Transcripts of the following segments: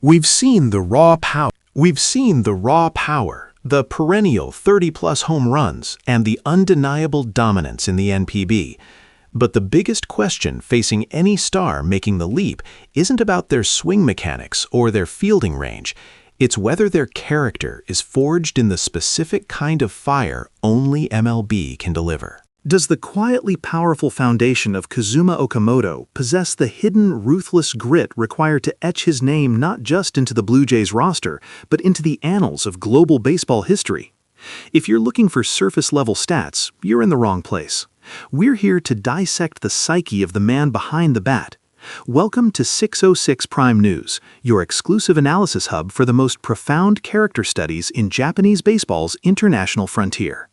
We've seen the raw power, the perennial 30-plus home runs, and the undeniable dominance in the NPB. But the biggest question facing any star making the leap isn't about their swing mechanics or their fielding range. It's whether their character is forged in the specific kind of fire only MLB can deliver. Does the quietly powerful foundation of Kazuma Okamoto possess the hidden, ruthless grit required to etch his name not just into the Blue Jays roster, but into the annals of global baseball history? If you're looking for surface-level stats, you're in the wrong place. We're here to dissect the psyche of the man behind the bat. Welcome to 606 Prime News, your exclusive analysis hub for the most profound character studies in Japanese baseball's international frontier.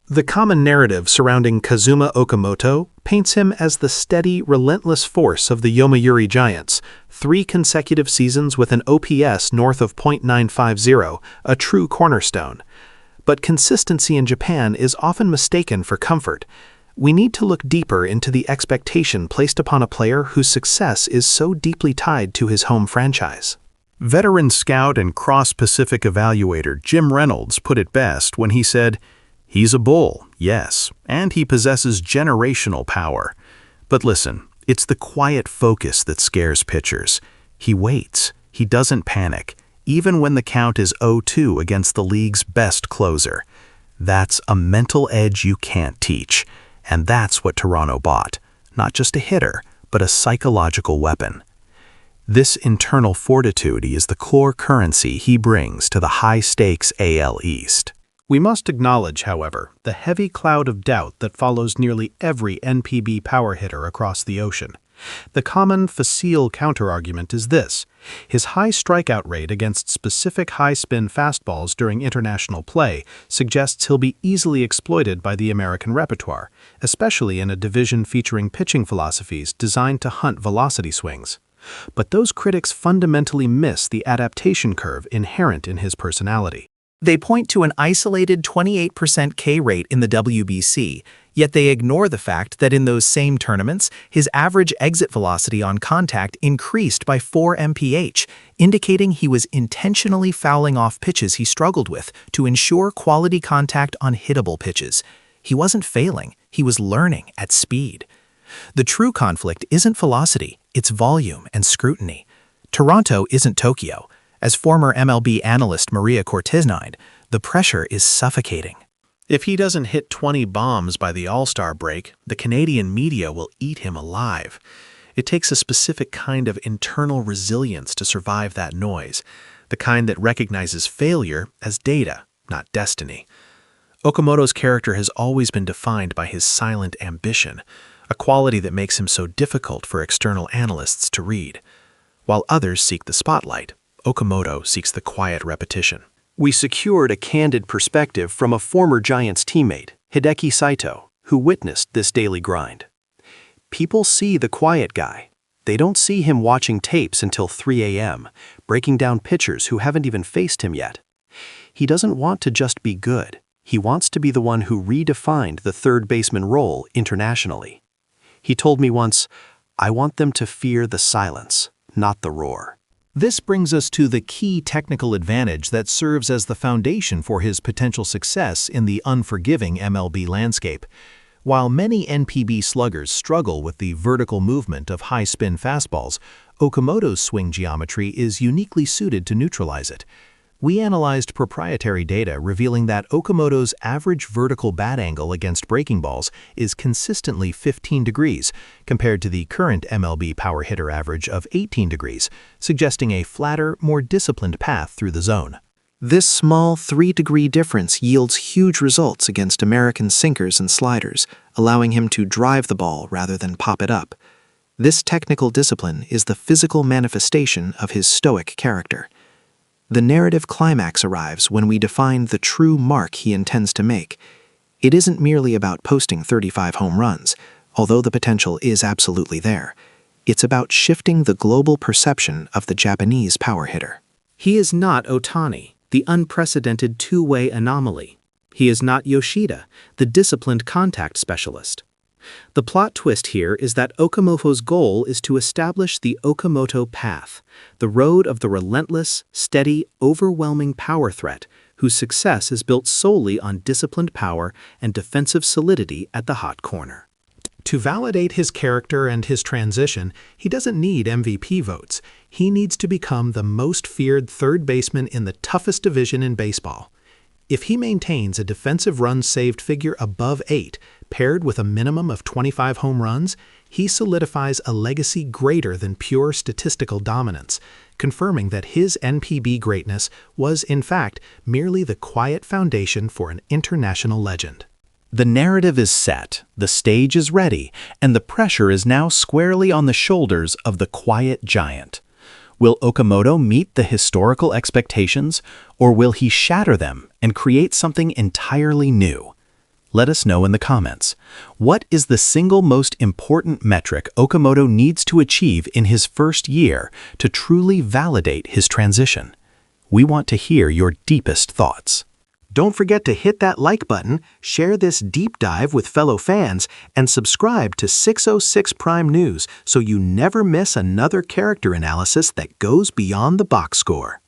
The common narrative surrounding Kazuma Okamoto paints him as the steady, relentless force of the Yomiuri Giants, 3 consecutive seasons with an OPS north of .950, a true cornerstone. But consistency in Japan is often mistaken for comfort. We need to look deeper into the expectation placed upon a player whose success is so deeply tied to his home franchise. Veteran scout and cross-Pacific evaluator Jim Reynolds put it best when he said, "He's a bull, yes, and he possesses generational power. But listen, it's the quiet focus that scares pitchers. He waits. He doesn't panic, even when the count is 0-2 against the league's best closer. That's a mental edge you can't teach, and that's what Toronto bought. Not just a hitter, but a psychological weapon. This internal fortitude is the core currency he brings to the high-stakes AL East." We must acknowledge, however, the heavy cloud of doubt that follows nearly every NPB power hitter across the ocean. The common facile counterargument is this: his high strikeout rate against specific high-spin fastballs during international play suggests he'll be easily exploited by the American repertoire, especially in a division featuring pitching philosophies designed to hunt velocity swings. But those critics fundamentally miss the adaptation curve inherent in his personality. They point to an isolated 28% K rate in the WBC, yet they ignore the fact that in those same tournaments, his average exit velocity on contact increased by 4 mph, indicating he was intentionally fouling off pitches he struggled with to ensure quality contact on hittable pitches. He wasn't failing, he was learning at speed. The true conflict isn't velocity, it's volume and scrutiny. Toronto isn't Tokyo. As former MLB analyst Maria Cortesnide, the pressure is suffocating. If he doesn't hit 20 bombs by the All-Star break, the Canadian media will eat him alive. It takes a specific kind of internal resilience to survive that noise, the kind that recognizes failure as data, not destiny. Okamoto's character has always been defined by his silent ambition, a quality that makes him so difficult for external analysts to read. While others seek the spotlight, Okamoto seeks the quiet repetition. We secured a candid perspective from a former Giants teammate, Hideki Saito, who witnessed this daily grind. People see the quiet guy. They don't see him watching tapes until 3 a.m., breaking down pitchers who haven't even faced him yet. He doesn't want to just be good. He wants to be the one who redefined the third baseman role internationally. He told me once, "I want them to fear the silence, not the roar." This brings us to the key technical advantage that serves as the foundation for his potential success in the unforgiving MLB landscape. While many NPB sluggers struggle with the vertical movement of high-spin fastballs, Okamoto's swing geometry is uniquely suited to neutralize it. We analyzed proprietary data revealing that Okamoto's average vertical bat angle against breaking balls is consistently 15 degrees, compared to the current MLB power hitter average of 18 degrees, suggesting a flatter, more disciplined path through the zone. This small 3-degree difference yields huge results against American sinkers and sliders, allowing him to drive the ball rather than pop it up. This technical discipline is the physical manifestation of his stoic character. The narrative climax arrives when we define the true mark he intends to make. It isn't merely about posting 35 home runs, although the potential is absolutely there. It's about shifting the global perception of the Japanese power hitter. He is not Ohtani, the unprecedented two-way anomaly. He is not Yoshida, the disciplined contact specialist. The plot twist here is that Okamoto's goal is to establish the Okamoto path, the road of the relentless, steady, overwhelming power threat, whose success is built solely on disciplined power and defensive solidity at the hot corner. To validate his character and his transition, he doesn't need MVP votes. He needs to become the most feared third baseman in the toughest division in baseball. If he maintains a defensive runs saved figure above 8, paired with a minimum of 25 home runs, he solidifies a legacy greater than pure statistical dominance, confirming that his NPB greatness was, in fact, merely the quiet foundation for an international legend. The narrative is set, the stage is ready, and the pressure is now squarely on the shoulders of the quiet giant. Will Okamoto meet the historical expectations, or will he shatter them and create something entirely new? Let us know in the comments. What is the single most important metric Okamoto needs to achieve in his first year to truly validate his transition? We want to hear your deepest thoughts. Don't forget to hit that like button, share this deep dive with fellow fans, and subscribe to 606 Prime News so you never miss another character analysis that goes beyond the box score.